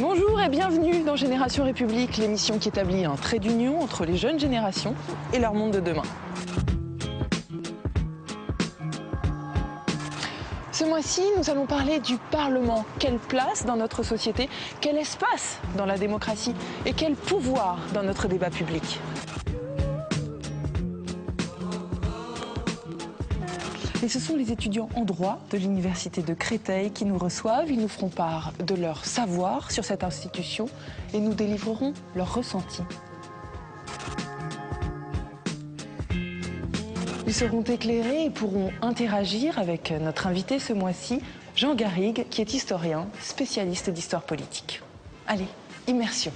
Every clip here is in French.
Bonjour et bienvenue dans Génération République, l'émission qui établit un trait d'union entre les jeunes générations et leur monde de demain. Ce mois-ci, nous allons parler du Parlement. Quelle place dans notre société, quel espace dans la démocratie et quel pouvoir dans notre débat public. Et ce sont les étudiants en droit de l'Université de Créteil qui nous reçoivent. Ils nous feront part de leur savoir sur cette institution et nous délivreront leurs ressentis. Ils seront éclairés et pourront interagir avec notre invité ce mois-ci, Jean Garrigue, qui est historien, spécialiste d'histoire politique. Allez, immersion.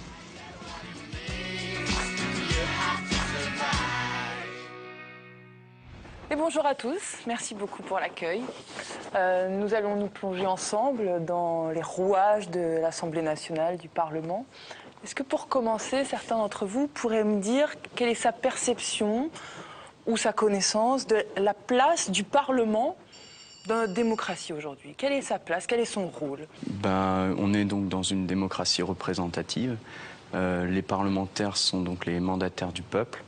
Et bonjour à tous, merci beaucoup pour l'accueil. Nous allons nous plonger ensemble dans les rouages de l'Assemblée nationale, du Parlement. Est-ce que pour commencer, certains d'entre vous pourraient me dire quelle est sa perception ou sa connaissance de la place du Parlement dans notre démocratie aujourd'hui? Quelle est sa place? Quel est son rôle? On est donc dans une démocratie représentative. Les parlementaires sont donc les mandataires du peuple.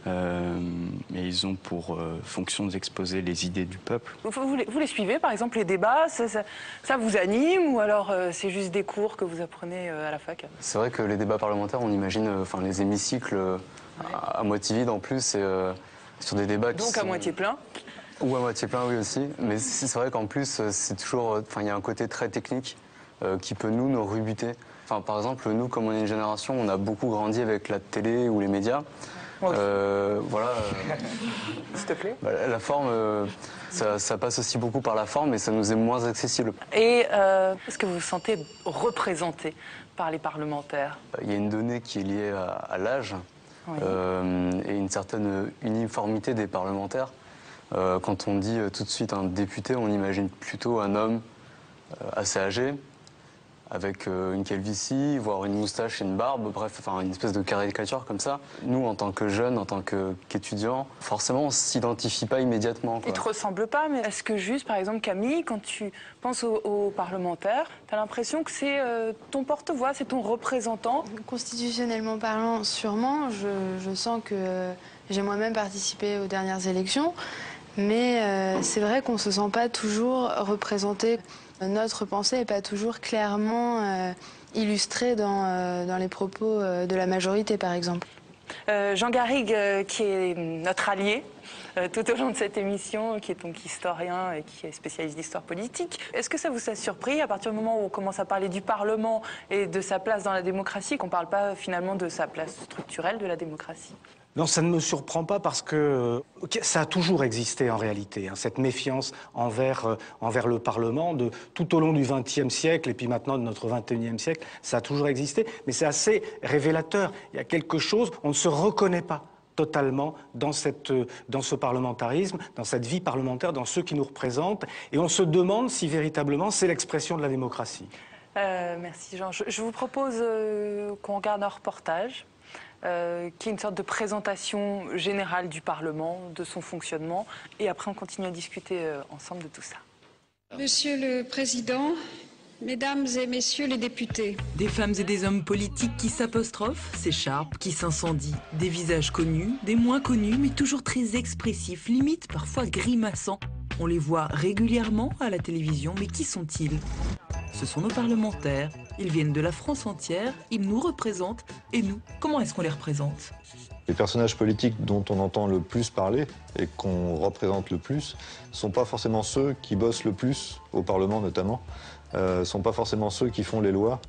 Et ils ont pour fonction d'exposer les idées du peuple. Vous les suivez, par exemple, les débats, ça vous anime ou alors c'est juste des cours que vous apprenez à la fac? C'est vrai que les débats parlementaires, on imagine les hémicycles à moitié vides en plus, et sur des débats qui donc sont... à moitié plein? Ou à moitié plein, oui aussi. Mais c'est vrai qu'en plus, c'est toujours... il y a un côté très technique qui peut nous rebuter. Par exemple, nous, comme on est une génération, on a beaucoup grandi avec la télé ou les médias. Voilà. S'il te plaît. La forme, ça passe aussi beaucoup par la forme, mais ça nous est moins accessible. Et est-ce que vous vous sentez représenté par les parlementaires? Il y a une donnée qui est liée à l'âge, oui. Et une certaine uniformité des parlementaires. Quand on dit tout de suite un député, on imagine plutôt un homme assez âgé, avec une calvitie, voire une moustache et une barbe, bref, une espèce de caricature comme ça. Nous, en tant que jeunes, en tant qu'étudiants, forcément, on ne s'identifie pas immédiatement. Ils ne te ressemblent pas, mais est-ce que juste, par exemple, Camille, quand tu penses aux parlementaires, tu as l'impression que c'est ton porte-voix, c'est ton représentant? Constitutionnellement parlant, sûrement. Je sens que j'ai moi-même participé aux dernières élections, mais c'est vrai qu'on ne se sent pas toujours représenté. Notre pensée n'est pas toujours clairement illustrée dans les propos de la majorité, par exemple. Jean Garrigue, qui est notre allié tout au long de cette émission, qui est donc historien et qui est spécialiste d'histoire politique. Est-ce que ça vous a surpris, à partir du moment où on commence à parler du Parlement et de sa place dans la démocratie, qu'on ne parle pas finalement de sa place structurelle de la démocratie? Non, ça ne me surprend pas parce que ça a toujours existé en réalité, cette méfiance envers le Parlement, tout au long du XXe siècle et puis maintenant de notre XXIe siècle, ça a toujours existé, mais c'est assez révélateur. Il y a quelque chose, on ne se reconnaît pas totalement dans ce parlementarisme, dans cette vie parlementaire, dans ceux qui nous représentent, et on se demande si véritablement c'est l'expression de la démocratie. Merci Jean. Je vous propose qu'on regarde un reportage. Qui est une sorte de présentation générale du Parlement, de son fonctionnement, et après on continue à discuter ensemble de tout ça. Monsieur le Président, Mesdames et Messieurs les députés. Des femmes et des hommes politiques qui s'apostrophent, s'écharpent, qui s'incendient. Des visages connus, des moins connus, mais toujours très expressifs, limite parfois grimaçants. On les voit régulièrement à la télévision, mais qui sont-ils ? Ce sont nos parlementaires. Ils viennent de la France entière, ils nous représentent. Et nous, comment est-ce qu'on les représente? Les personnages politiques dont on entend le plus parler et qu'on représente le plus ne sont pas forcément ceux qui bossent le plus, au Parlement notamment, ne sont pas forcément ceux qui font les lois.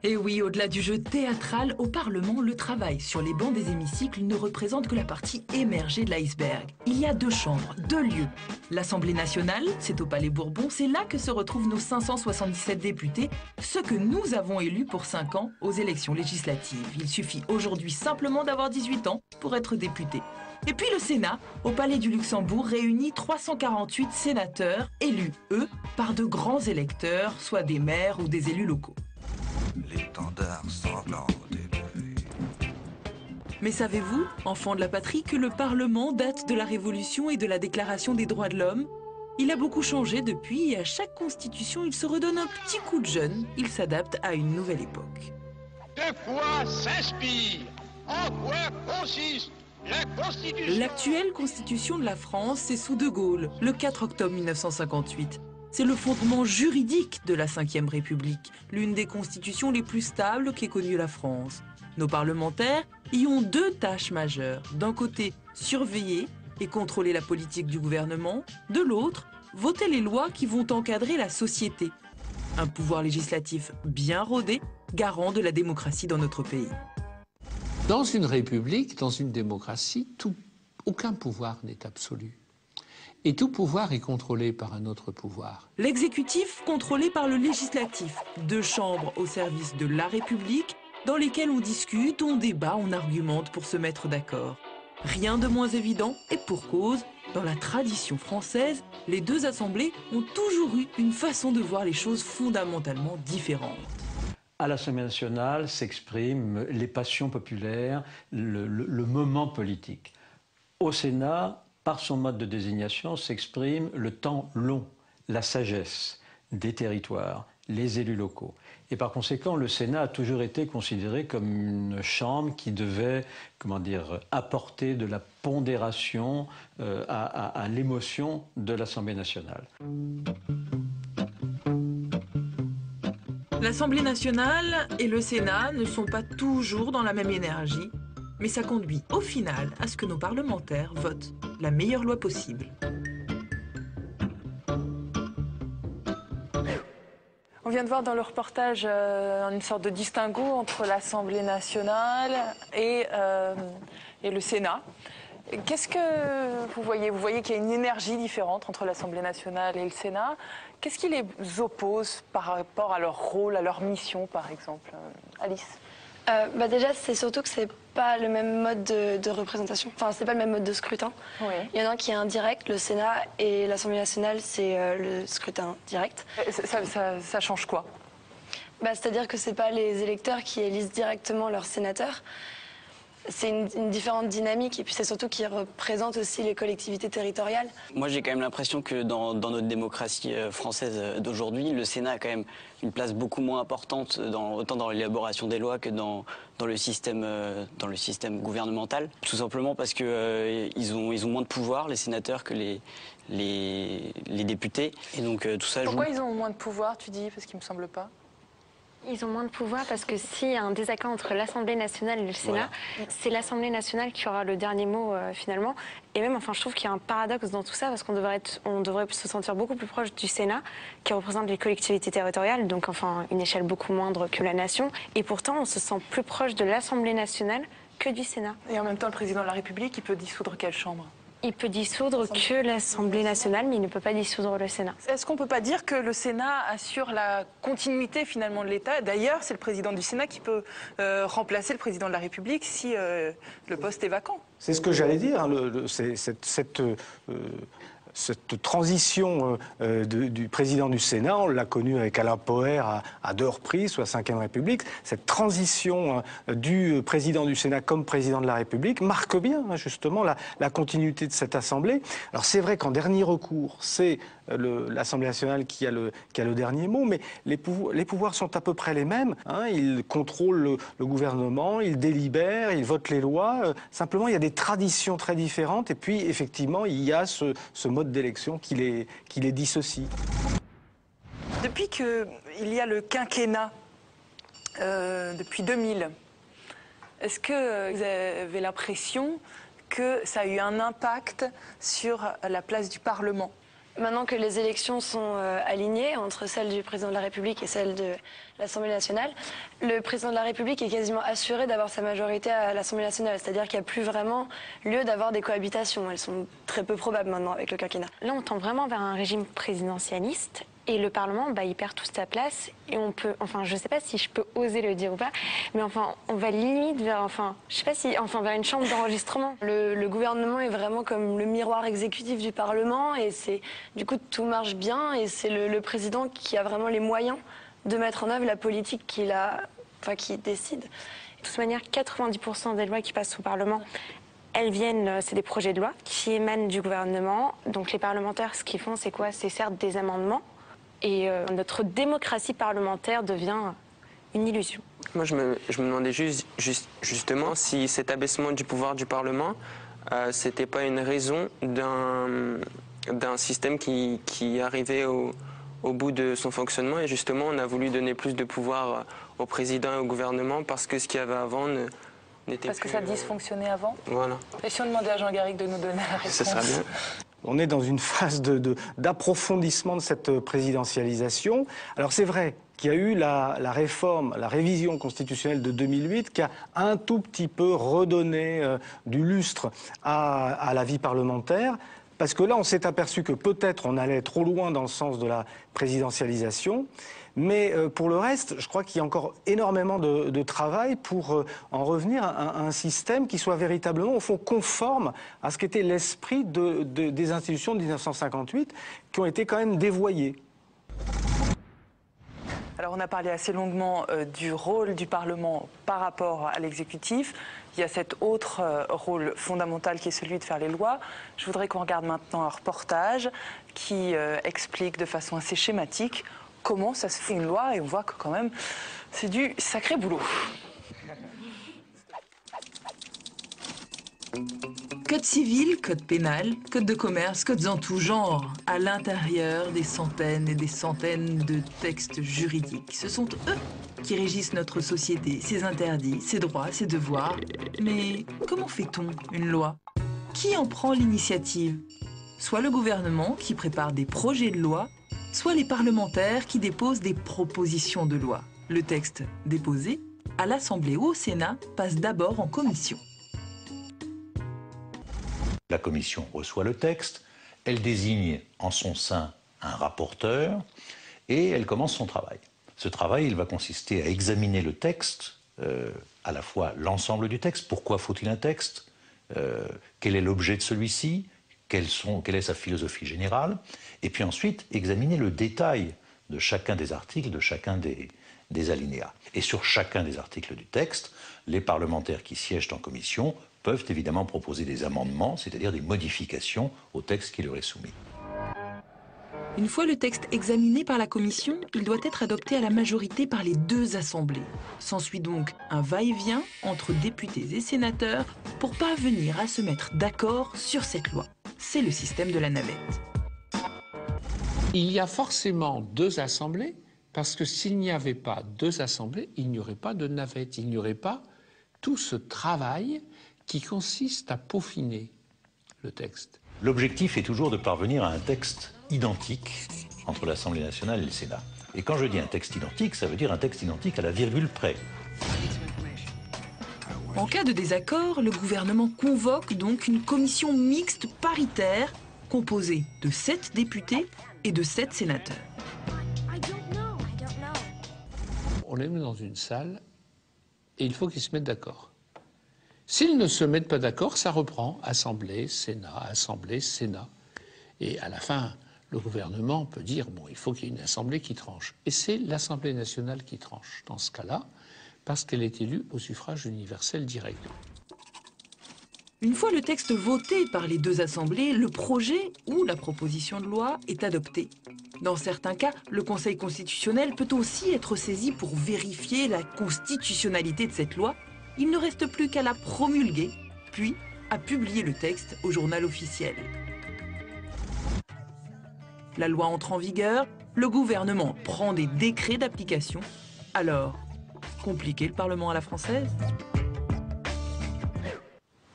Et oui, au-delà du jeu théâtral, au Parlement, le travail sur les bancs des hémicycles ne représente que la partie émergée de l'iceberg. Il y a 2 chambres, 2 lieux. L'Assemblée nationale, c'est au Palais Bourbon, c'est là que se retrouvent nos 577 députés, ceux que nous avons élus pour 5 ans aux élections législatives. Il suffit aujourd'hui simplement d'avoir 18 ans pour être député. Et puis le Sénat, au Palais du Luxembourg, réunit 348 sénateurs élus, eux, par de grands électeurs, soit des maires ou des élus locaux. L'étendard sanglant élevé. Mais savez-vous, enfants de la patrie, que le Parlement date de la Révolution et de la Déclaration des droits de l'homme? Il a beaucoup changé depuis et à chaque constitution, il se redonne un petit coup de jeune. Il s'adapte à une nouvelle époque. De quoi s'inspire? En quoi consiste la Constitution? L'actuelle Constitution de la France, c'est sous De Gaulle, le 4 octobre 1958. C'est le fondement juridique de la Ve République, l'une des constitutions les plus stables qu'ait connue la France. Nos parlementaires y ont deux tâches majeures. D'un côté, surveiller et contrôler la politique du gouvernement. De l'autre, voter les lois qui vont encadrer la société. Un pouvoir législatif bien rodé, garant de la démocratie dans notre pays. Dans une république, dans une démocratie, aucun pouvoir n'est absolu. Et tout pouvoir est contrôlé par un autre pouvoir. L'exécutif contrôlé par le législatif. Deux chambres au service de la République, dans lesquelles on discute, on débat, on argumente pour se mettre d'accord. Rien de moins évident, et pour cause, dans la tradition française, les deux assemblées ont toujours eu une façon de voir les choses fondamentalement différentes. À l'Assemblée nationale s'expriment les passions populaires, le moment politique. Au Sénat, par son mode de désignation, s'exprime le temps long, la sagesse des territoires, les élus locaux. Et par conséquent, le Sénat a toujours été considéré comme une chambre qui devait, apporter de la pondération à l'émotion de l'Assemblée nationale. L'Assemblée nationale et le Sénat ne sont pas toujours dans la même énergie, mais ça conduit au final à ce que nos parlementaires votent la meilleure loi possible. On vient de voir dans le reportage une sorte de distinguo entre l'Assemblée nationale et le Sénat. Qu'est-ce que vous voyez? Vous voyez qu'il y a une énergie différente entre l'Assemblée nationale et le Sénat. Qu'est-ce qui les oppose par rapport à leur rôle, à leur mission, par exemple? Alice? Déjà, c'est surtout que c'est pas le même mode de représentation. Enfin, c'est pas le même mode de scrutin. Oui. Il y en a un qui est indirect, le Sénat, et l'Assemblée nationale, c'est le scrutin direct. Ça change quoi? C'est-à-dire que c'est pas les électeurs qui élisent directement leurs sénateurs. C'est une différente dynamique et puis c'est surtout qu'ils représentent aussi les collectivités territoriales. Moi j'ai quand même l'impression que dans notre démocratie française d'aujourd'hui, le Sénat a quand même une place beaucoup moins importante autant dans l'élaboration des lois que dans le système gouvernemental. Tout simplement parce que ils ont moins de pouvoir, les sénateurs, que les députés. Et donc tout ça Pourquoi ils ont moins de pouvoir, tu dis? Parce qu'il me semble pas. Ils ont moins de pouvoir parce que s'il y a un désaccord entre l'Assemblée nationale et le Sénat, c'est l'Assemblée nationale qui aura le dernier mot finalement. Et même, je trouve qu'il y a un paradoxe dans tout ça parce qu'on devrait se sentir beaucoup plus proche du Sénat qui représente les collectivités territoriales, donc une échelle beaucoup moindre que la nation. Et pourtant, on se sent plus proche de l'Assemblée nationale que du Sénat. Et en même temps, le président de la République, il peut dissoudre quelle chambre? Il peut dissoudre que l'Assemblée nationale, mais il ne peut pas dissoudre le Sénat. Est-ce qu'on ne peut pas dire que le Sénat assure la continuité finalement de l'État? D'ailleurs, c'est le président du Sénat qui peut remplacer le président de la République si le poste est vacant. C'est ce que j'allais dire. Cette transition du président du Sénat, on l'a connue avec Alain Poher à deux reprises, sous la Ve République. Cette transition du président du Sénat comme président de la République marque bien justement la continuité de cette Assemblée. Alors c'est vrai qu'en dernier recours, c'est l'Assemblée nationale qui a le dernier mot, mais les pouvoirs sont à peu près les mêmes. Ils contrôlent le gouvernement, ils délibèrent, ils votent les lois. Simplement, il y a des traditions très différentes et puis effectivement, il y a ce mode d'élection qui les dissocie. Depuis qu'il y a le quinquennat, depuis 2000, est-ce que vous avez l'impression que ça a eu un impact sur la place du Parlement? Maintenant que les élections sont alignées entre celles du président de la République et celles de l'Assemblée nationale, le président de la République est quasiment assuré d'avoir sa majorité à l'Assemblée nationale. C'est-à-dire qu'il n'y a plus vraiment lieu d'avoir des cohabitations. Elles sont très peu probables maintenant avec le quinquennat. Là, on tend vraiment vers un régime présidentialiste. Et le Parlement, il perd toute sa place. Et on peut, je ne sais pas si je peux oser le dire ou pas, mais on va limite vers, je sais pas si, vers une chambre d'enregistrement. Le gouvernement est vraiment comme le miroir exécutif du Parlement et du coup, tout marche bien et c'est le président qui a vraiment les moyens de mettre en œuvre la politique qui décide. De toute manière, 90% des lois qui passent au Parlement elles viennent, c'est des projets de loi qui émanent du gouvernement. Donc les parlementaires, ce qu'ils font, c'est quoi? C'est certes des amendements. Et notre démocratie parlementaire devient une illusion. Moi, je me demandais justement si cet abaissement du pouvoir du Parlement, c'était pas une raison d'un système qui arrivait au bout de son fonctionnement. Et justement, on a voulu donner plus de pouvoir au président et au gouvernement parce que ce qu'il y avait avant n'était plus... Parce que ça dysfonctionnait avant? Voilà. Et si on demandait à Jean Garrigue de nous donner la réponse? Ça serait bien. On est dans une phase d'approfondissement de cette présidentialisation. Alors c'est vrai qu'il y a eu la réforme, la révision constitutionnelle de 2008 qui a un tout petit peu redonné du lustre à la vie parlementaire. Parce que là, on s'est aperçu que peut-être on allait trop loin dans le sens de la présidentialisation. Mais pour le reste, je crois qu'il y a encore énormément de travail pour en revenir à un système qui soit véritablement, au fond, conforme à ce qu'était l'esprit des institutions de 1958, qui ont été quand même dévoyées. Alors on a parlé assez longuement du rôle du Parlement par rapport à l'exécutif. Il y a cet autre rôle fondamental qui est celui de faire les lois. Je voudrais qu'on regarde maintenant un reportage qui explique de façon assez schématique comment ça se fait une loi, et on voit que quand même c'est du sacré boulot. Code civil, code pénal, code de commerce, codes en tout genre, à l'intérieur des centaines et des centaines de textes juridiques. Ce sont eux qui régissent notre société, ses interdits, ses droits, ses devoirs. Mais comment fait-on une loi? Qui en prend l'initiative? Soit le gouvernement qui prépare des projets de loi, soit les parlementaires qui déposent des propositions de loi. Le texte déposé à l'Assemblée ou au Sénat passe d'abord en commission. La commission reçoit le texte, elle désigne en son sein un rapporteur et elle commence son travail. Ce travail, il va consister à examiner le texte, à la fois l'ensemble du texte, pourquoi faut-il un texte, quel est l'objet de celui-ci, quelle est sa philosophie générale, et puis ensuite examiner le détail de chacun des articles, de chacun des alinéas. Et sur chacun des articles du texte, les parlementaires qui siègent en commission peuvent évidemment proposer des amendements, c'est-à-dire des modifications au texte qui leur est soumis. Une fois le texte examiné par la commission, il doit être adopté à la majorité par les deux assemblées. S'ensuit donc un va-et-vient entre députés et sénateurs pour parvenir à se mettre d'accord sur cette loi. C'est le système de la navette. Il y a forcément deux assemblées, parce que s'il n'y avait pas deux assemblées, il n'y aurait pas de navette, il n'y aurait pas tout ce travail qui consiste à peaufiner le texte. L'objectif est toujours de parvenir à un texte identique entre l'Assemblée nationale et le Sénat. Et quand je dis un texte identique, ça veut dire un texte identique à la virgule près. En cas de désaccord, le gouvernement convoque donc une commission mixte paritaire composée de 7 députés et de 7 sénateurs. On les met dans une salle et il faut qu'ils se mettent d'accord. S'ils ne se mettent pas d'accord, ça reprend Assemblée, Sénat, et à la fin, le gouvernement peut dire, bon, il faut qu'il y ait une Assemblée qui tranche. Et c'est l'Assemblée nationale qui tranche dans ce cas-là, parce qu'elle est élue au suffrage universel direct. Une fois le texte voté par les deux assemblées, le projet ou la proposition de loi est adopté. Dans certains cas, le Conseil constitutionnel peut aussi être saisi pour vérifier la constitutionnalité de cette loi. Il ne reste plus qu'à la promulguer, puis à publier le texte au journal officiel. La loi entre en vigueur, le gouvernement prend des décrets d'application. Alors, compliquer le Parlement à la française?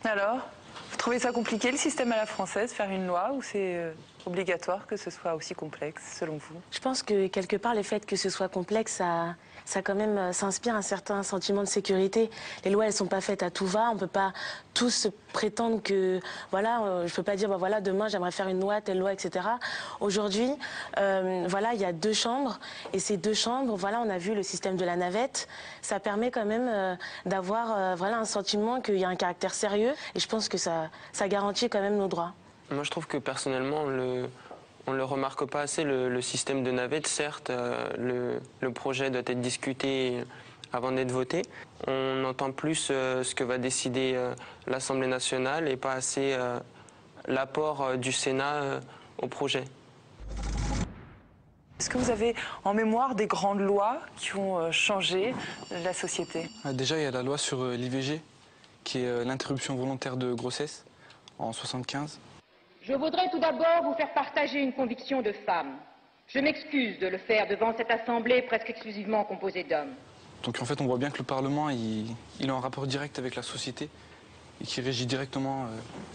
Alors, vous trouvez ça compliqué, le système à la française, faire une loi, ou c'est obligatoire que ce soit aussi complexe, selon vous? Je pense que quelque part, le fait que ce soit complexe, ça quand même s'inspire un certain sentiment de sécurité. Les lois, elles sont pas faites à tout va. On peut pas tous prétendre que, voilà, je peux pas dire, bah voilà, demain j'aimerais faire une loi, telle loi, etc. Aujourd'hui, voilà, il y a deux chambres, et ces deux chambres, voilà, on a vu le système de la navette. Ça permet quand même d'avoir, voilà, un sentiment qu'il y a un caractère sérieux, et je pense que ça garantit quand même nos droits. Moi, je trouve que personnellement, on ne le remarque pas assez, le système de navette. Certes, le projet doit être discuté avant d'être voté. On entend plus ce que va décider l'Assemblée nationale et pas assez l'apport du Sénat au projet. Est-ce que vous avez en mémoire des grandes lois qui ont changé la société? Déjà, il y a la loi sur l'IVG, qui est l'interruption volontaire de grossesse, en 1975. Je voudrais tout d'abord vous faire partager une conviction de femme. Je m'excuse de le faire devant cette assemblée presque exclusivement composée d'hommes. Donc en fait, on voit bien que le Parlement, il est en rapport direct avec la société et qui régit directement...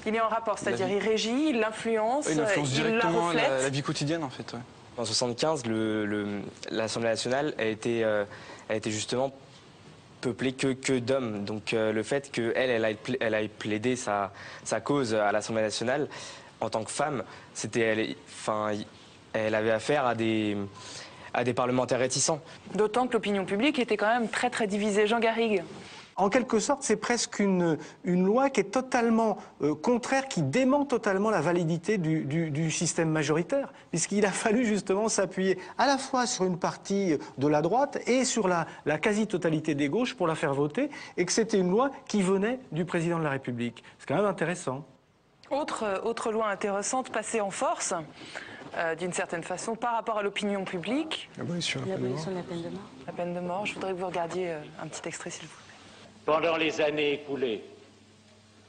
il est en rapport, c'est-à-dire il régit, il l'influence, il influence directement il la reflète. la vie quotidienne en fait. Ouais. En 1975, l'Assemblée nationale a été justement peuplée que d'hommes. Donc le fait qu'elle ait plaidé sa cause à l'Assemblée nationale en tant que femme, elle avait affaire à des parlementaires réticents. D'autant que l'opinion publique était quand même très très divisée. Jean Garrigue. En quelque sorte, c'est presque une loi qui est totalement contraire, qui dément totalement la validité du système majoritaire, puisqu'il a fallu justement s'appuyer à la fois sur une partie de la droite et sur la quasi-totalité des gauches pour la faire voter, et que c'était une loi qui venait du président de la République. C'est quand même intéressant. Autre loi intéressante passée en force, d'une certaine façon, par rapport à l'opinion publique. L'abolition de la peine de mort. La peine de mort. Je voudrais que vous regardiez un petit extrait, s'il vous plaît. Pendant les années écoulées,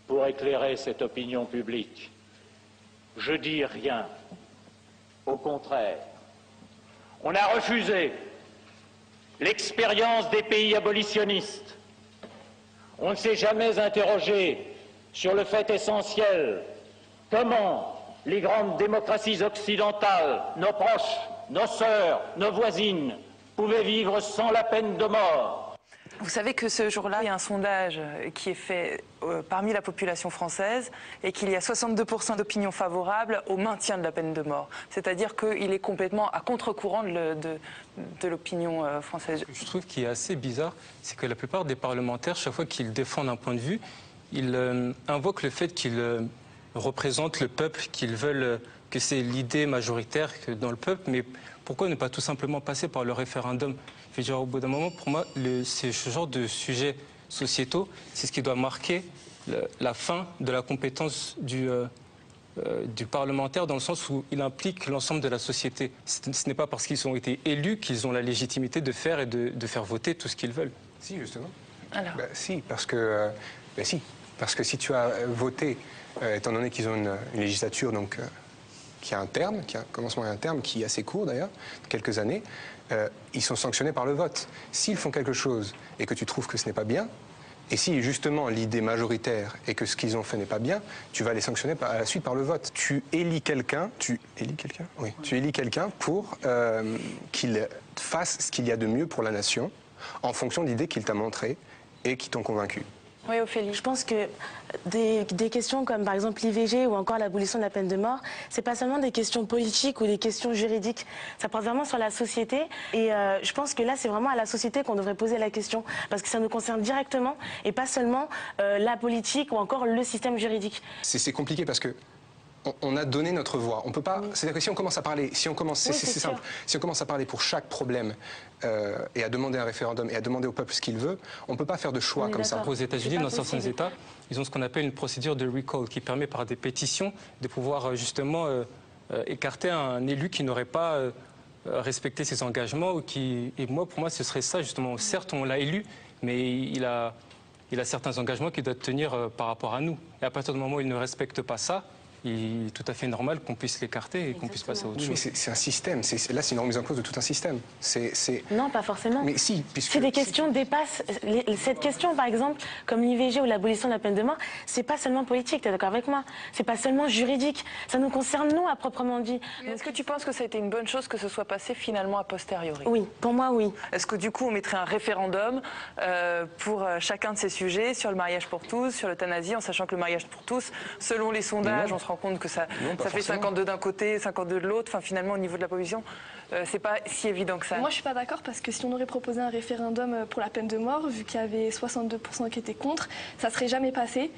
pour éclairer cette opinion publique, je dis rien. Au contraire, on a refusé l'expérience des pays abolitionnistes. On ne s'est jamais interrogé sur le fait essentiel: comment les grandes démocraties occidentales, nos proches, nos sœurs, nos voisines, pouvaient vivre sans la peine de mort. Vous savez que ce jour-là, il y a un sondage qui est fait parmi la population française et qu'il y a 62% d'opinion favorable au maintien de la peine de mort. C'est-à-dire qu'il est complètement à contre-courant de l'opinion française. Ce que je trouve qui est assez bizarre, c'est que la plupart des parlementaires, chaque fois qu'ils défendent un point de vue, ils invoquent le fait qu'ils représentent le peuple, qu'ils veulent que c'est l'idée majoritaire dans le peuple, mais pourquoi ne pas tout simplement passer par le référendum? Je veux dire, au bout d'un moment, pour moi, ce genre de sujets sociétaux, c'est ce qui doit marquer la fin de la compétence du parlementaire, dans le sens où il implique l'ensemble de la société. Ce n'est pas parce qu'ils ont été élus qu'ils ont la légitimité de faire et de faire voter tout ce qu'ils veulent. Si, justement. Alors. Si, parce que si tu as voté, étant donné qu'ils ont une législature donc, qui a un terme, qui a un commencement et un terme, qui est assez court d'ailleurs, quelques années, ils sont sanctionnés par le vote. S'ils font quelque chose et que tu trouves que ce n'est pas bien, et si justement l'idée majoritaire est que ce qu'ils ont fait n'est pas bien, tu vas les sanctionner à la suite par le vote. Tu élis quelqu'un, Oui. Tu élis quelqu'un pour qu'il fasse ce qu'il y a de mieux pour la nation, en fonction d'idées qu'il t'a montrées et qui t'ont convaincu. Oui, Ophélie. Je pense que des questions comme par exemple l'IVG ou encore l'abolition de la peine de mort, c'est pas seulement des questions politiques ou des questions juridiques. Ça porte vraiment sur la société et je pense que là c'est vraiment à la société qu'on devrait poser la question parce que ça nous concerne directement et pas seulement la politique ou encore le système juridique. C'est compliqué parce que on a donné notre voix. On peut pas. C'est-à-dire que si on commence à parler, c'est simple. Si on commence à parler pour chaque problème et à demander un référendum et à demander au peuple ce qu'il veut, on ne peut pas faire de choix comme ça. Aux États-Unis, dans certains États, ils ont ce qu'on appelle une procédure de recall qui permet par des pétitions de pouvoir justement écarter un élu qui n'aurait pas respecté ses engagements ou qui. Et moi, pour moi, ce serait ça justement. Certes, on l'a élu, mais il a certains engagements qu'il doit tenir par rapport à nous. Et à partir du moment où il ne respecte pas ça, il est tout à fait normal qu'on puisse l'écarter et qu'on puisse passer à autre chose. Mais c'est un système. Là, c'est une remise en cause de tout un système. Non, pas forcément. Mais si, puisque... Si des questions dépassent... Cette question, par exemple, comme l'IVG ou l'abolition de la peine de mort, c'est pas seulement politique, tu es d'accord avec moi? C'est pas seulement juridique. Ça nous concerne, nous, à proprement dit. Est-ce que tu penses que ça a été une bonne chose que ce soit passé finalement a posteriori? Oui, pour moi, oui. Est-ce que du coup, on mettrait un référendum pour chacun de ces sujets, sur le mariage pour tous, sur l'euthanasie, en sachant que le mariage pour tous, selon les sondages, on se rend compte que ça fait 52 d'un côté, 52 de l'autre. Enfin, finalement, au niveau de la population, c'est pas si évident que ça. Moi, je suis pas d'accord parce que si on aurait proposé un référendum pour la peine de mort, vu qu'il y avait 62% qui étaient contre, ça serait jamais passé.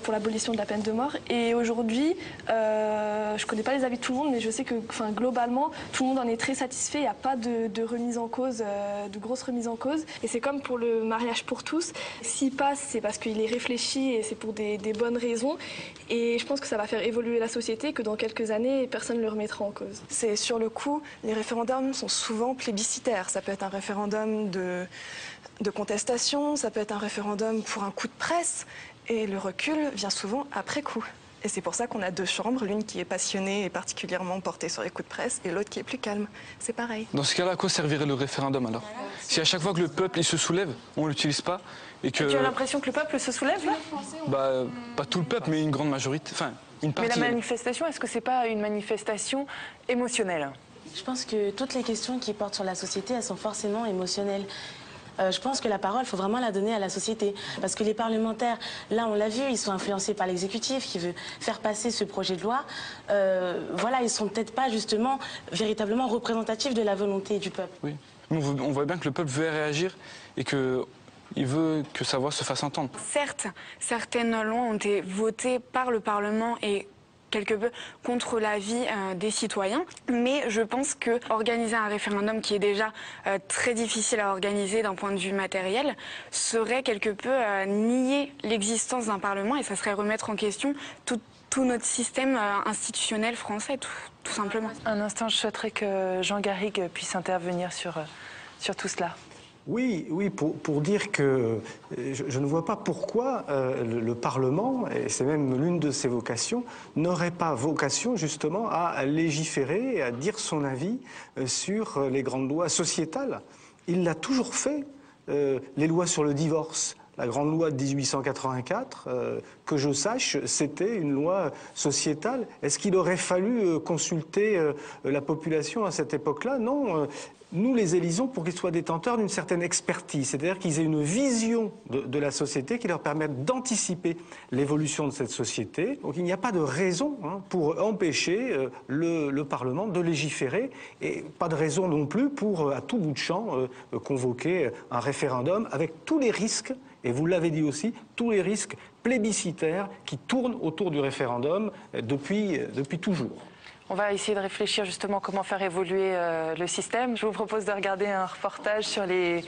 pour l'abolition de la peine de mort. Et aujourd'hui, je ne connais pas les avis de tout le monde, mais je sais que globalement, tout le monde en est très satisfait. Il n'y a pas de remise en cause, de grosse remise en cause. Et c'est comme pour le mariage pour tous. S'il passe, c'est parce qu'il est réfléchi et c'est pour des bonnes raisons. Et je pense que ça va faire évoluer la société, que dans quelques années, personne ne le remettra en cause. C'est sur le coup, les référendums sont souvent plébiscitaires. Ça peut être un référendum de contestation, ça peut être un référendum pour un coup de presse. Et le recul vient souvent après coup. Et c'est pour ça qu'on a deux chambres, l'une qui est passionnée et particulièrement portée sur les coups de presse, et l'autre qui est plus calme. C'est pareil. Dans ce cas-là, à quoi servirait le référendum alors? Si à chaque fois que le peuple il se soulève, on ne l'utilise pas et que... Et tu as l'impression que le peuple se soulève là? Pas tout le peuple, mais une grande majorité, enfin une partie. Mais la manifestation, est-ce que c'est pas une manifestation émotionnelle? Je pense que toutes les questions qui portent sur la société, elles sont forcément émotionnelles. Je pense que la parole, il faut vraiment la donner à la société. Parce que les parlementaires, là on l'a vu, ils sont influencés par l'exécutif qui veut faire passer ce projet de loi. Voilà, ils sont peut-être pas justement véritablement représentatifs de la volonté du peuple. Oui, on voit bien que le peuple veut réagir et qu'il veut que sa voix se fasse entendre. Certes, certaines lois ont été votées par le Parlement et quelque peu contre l'avis des citoyens. Mais je pense que organiser un référendum qui est déjà très difficile à organiser d'un point de vue matériel serait quelque peu nier l'existence d'un Parlement et ça serait remettre en question tout notre système institutionnel français, tout simplement. Un instant, je souhaiterais que Jean Garrigue puisse intervenir sur tout cela. Oui, pour dire que je ne vois pas pourquoi le Parlement, et c'est même l'une de ses vocations, n'aurait pas vocation justement à légiférer et à dire son avis sur les grandes lois sociétales. Il l'a toujours fait, les lois sur le divorce. La grande loi de 1884, que je sache, c'était une loi sociétale. Est-ce qu'il aurait fallu consulter la population à cette époque-là? Non. Nous les élisons pour qu'ils soient détenteurs d'une certaine expertise, c'est-à-dire qu'ils aient une vision de la société qui leur permette d'anticiper l'évolution de cette société. Donc il n'y a pas de raison pour empêcher le Parlement de légiférer et pas de raison non plus pour, à tout bout de champ, convoquer un référendum avec tous les risques, et vous l'avez dit aussi, tous les risques plébiscitaires qui tournent autour du référendum depuis toujours. On va essayer de réfléchir justement comment faire évoluer le système. Je vous propose de regarder un reportage sur les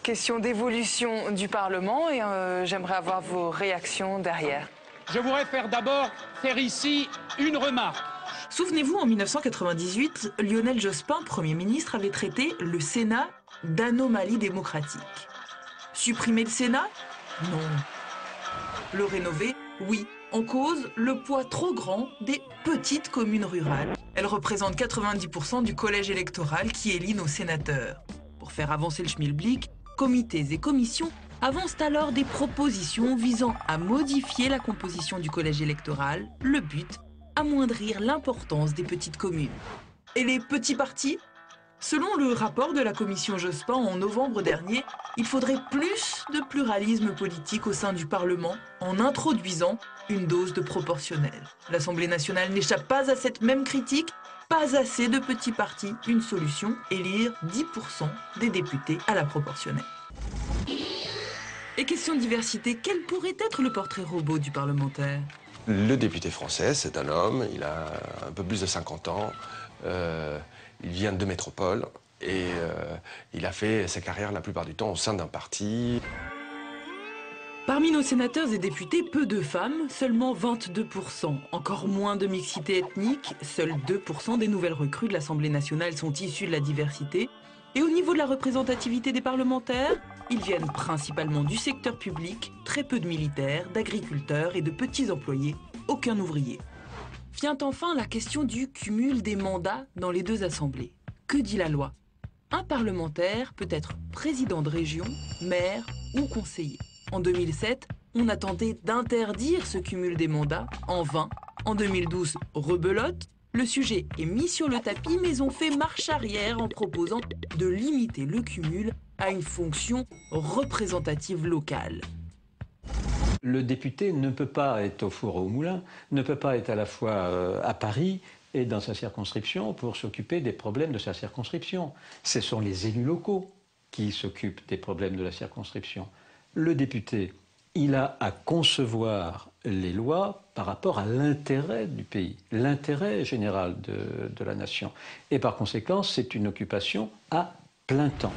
questions d'évolution du Parlement et j'aimerais avoir vos réactions derrière. Je voudrais d'abord faire ici une remarque. Souvenez-vous, en 1998, Lionel Jospin, Premier ministre, avait traité le Sénat d'anomalie démocratique. Supprimer le Sénat? Non. Le rénover? Oui. En cause, le poids trop grand des petites communes rurales. Elles représentent 90% du collège électoral qui élit nos sénateurs. Pour faire avancer le schmilblick, comités et commissions avancent alors des propositions visant à modifier la composition du collège électoral. Le but, amoindrir l'importance des petites communes. Et les petits partis? Selon le rapport de la commission Jospin en novembre dernier, il faudrait plus de pluralisme politique au sein du Parlement en introduisant une dose de proportionnel. L'Assemblée nationale n'échappe pas à cette même critique. Pas assez de petits partis, une solution, élire 10% des députés à la proportionnelle. Et question diversité, quel pourrait être le portrait robot du parlementaire? Le député français, c'est un homme, il a un peu plus de 50 ans. Il vient de métropole et il a fait sa carrière la plupart du temps au sein d'un parti. Parmi nos sénateurs et députés, peu de femmes, seulement 22%. Encore moins de mixité ethnique, seuls 2% des nouvelles recrues de l'Assemblée nationale sont issues de la diversité. Et au niveau de la représentativité des parlementaires, ils viennent principalement du secteur public, très peu de militaires, d'agriculteurs et de petits employés, aucun ouvrier. Vient enfin la question du cumul des mandats dans les deux assemblées. Que dit la loi? Un parlementaire peut être président de région, maire ou conseiller. En 2007, on a tenté d'interdire ce cumul des mandats, en vain. En 2012, rebelote, le sujet est mis sur le tapis, mais on fait marche arrière en proposant de limiter le cumul à une fonction représentative locale. Le député ne peut pas être au four ou au moulin, ne peut pas être à la fois à Paris et dans sa circonscription pour s'occuper des problèmes de sa circonscription. Ce sont les élus locaux qui s'occupent des problèmes de la circonscription. Le député Il a à concevoir les lois par rapport à l'intérêt du pays, l'intérêt général de la nation. Et par conséquent, c'est une occupation à plein temps.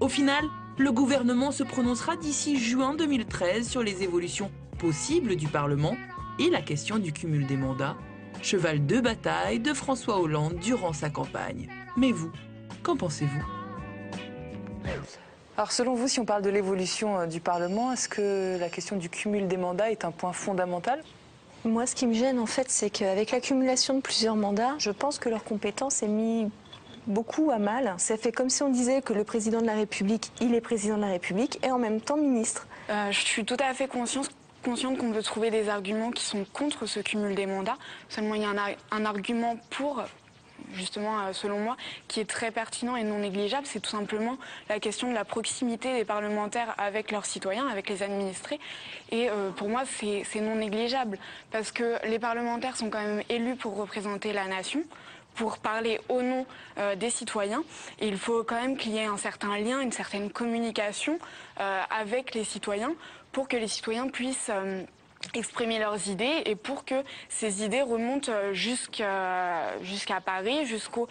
Au final, le gouvernement se prononcera d'ici juin 2013 sur les évolutions possibles du Parlement et la question du cumul des mandats, cheval de bataille de François Hollande durant sa campagne. Mais vous, qu'en pensez-vous ? Alors selon vous, si on parle de l'évolution du Parlement, est-ce que la question du cumul des mandats est un point fondamental ? Moi, ce qui me gêne, en fait, c'est qu'avec l'accumulation de plusieurs mandats, je pense que leur compétence est mise beaucoup à mal. Ça fait comme si on disait que le président de la République, il est président de la République et en même temps ministre. Je suis tout à fait consciente qu'on peut trouver des arguments qui sont contre ce cumul des mandats. Seulement, il y a un argument pour, justement, selon moi, qui est très pertinent et non négligeable. C'est tout simplement la question de la proximité des parlementaires avec leurs citoyens, avec les administrés. Et pour moi, c'est non négligeable. Parce que les parlementaires sont quand même élus pour représenter la nation, pour parler au nom des citoyens. Et il faut quand même qu'il y ait un certain lien, une certaine communication avec les citoyens pour que les citoyens puissent exprimer leurs idées et pour que ces idées remontent jusqu'à Paris, jusqu'au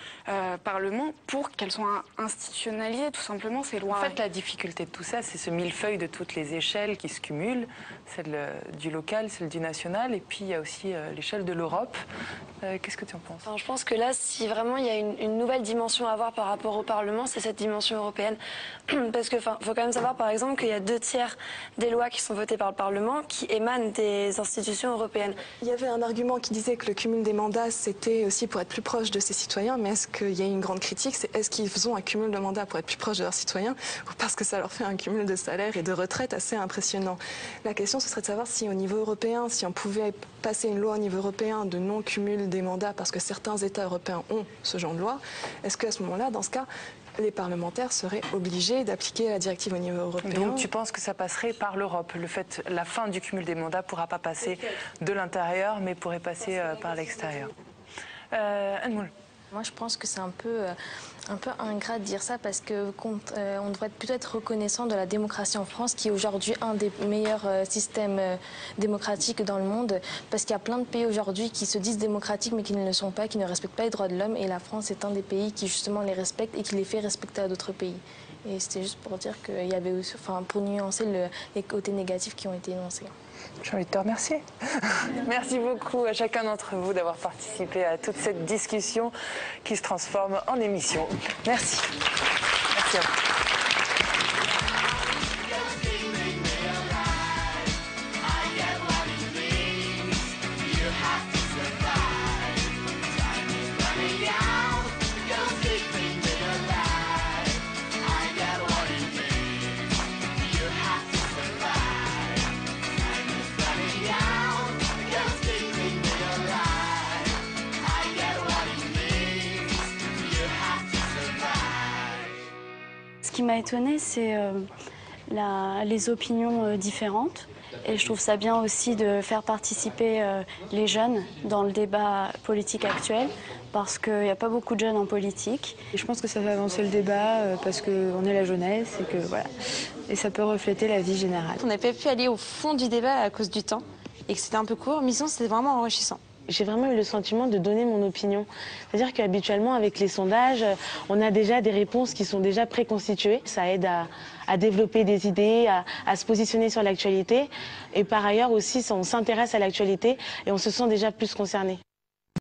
Parlement, pour qu'elles soient institutionnalisées, tout simplement, ces lois. En fait, la difficulté de tout ça, c'est ce millefeuille de toutes les échelles qui se cumulent, celle du local, celle du national, et puis il y a aussi l'échelle de l'Europe. Qu'est-ce que tu en penses ? Enfin, je pense que là, si vraiment il y a une nouvelle dimension à avoir par rapport au Parlement, c'est cette dimension européenne. Parce qu'il faut quand même savoir, par exemple, qu'il y a 2/3 des lois qui sont votées par le Parlement qui émanent des institutions européennes. Il y avait un argument qui disait que le cumul des mandats, c'était aussi pour être plus proche de ses citoyens, mais est-ce qu'il y a une grande critique, c'est est-ce qu'ils ont un cumul de mandats pour être plus proche de leurs citoyens ou parce que ça leur fait un cumul de salaire et de retraite assez impressionnant. La question, ce serait de savoir si au niveau européen, si on pouvait passer une loi au niveau européen de non-cumul des mandats parce que certains États européens ont ce genre de loi, est-ce qu'à ce moment-là, dans ce cas, les parlementaires seraient obligés d'appliquer la directive au niveau européen? Donc tu penses que ça passerait par l'Europe? La fin du cumul des mandats ne pourra pas passer de l'intérieur, mais pourrait passer par l'extérieur. Anne-Moule. Moi, je pense que c'est un peu ingrat de dire ça parce que on devrait plutôt être reconnaissant de la démocratie en France, qui est aujourd'hui un des meilleurs systèmes démocratiques dans le monde, parce qu'il y a plein de pays aujourd'hui qui se disent démocratiques mais qui ne le sont pas, qui ne respectent pas les droits de l'homme, et la France est un des pays qui justement les respecte et qui les fait respecter à d'autres pays. Et c'était juste pour dire qu'il y avait aussi, pour nuancer les côtés négatifs qui ont été énoncés. J'ai envie de te remercier. Merci beaucoup à chacun d'entre vous d'avoir participé à toute cette discussion qui se transforme en émission. Merci. Merci à vous. Ce qui m'a étonnée, c'est les opinions différentes. Et je trouve ça bien aussi de faire participer les jeunes dans le débat politique actuel, parce qu'il n'y a pas beaucoup de jeunes en politique. Et je pense que ça fait avancer le débat parce qu'on est la jeunesse et que voilà. Et ça peut refléter la vie générale. On n'a pas pu aller au fond du débat à cause du temps et que c'était un peu court, mais sinon c'était vraiment enrichissant. J'ai vraiment eu le sentiment de donner mon opinion. C'est-à-dire qu'habituellement, avec les sondages, on a déjà des réponses qui sont déjà préconstituées. Ça aide à développer des idées, à se positionner sur l'actualité. Et par ailleurs aussi, on s'intéresse à l'actualité et on se sent déjà plus concerné.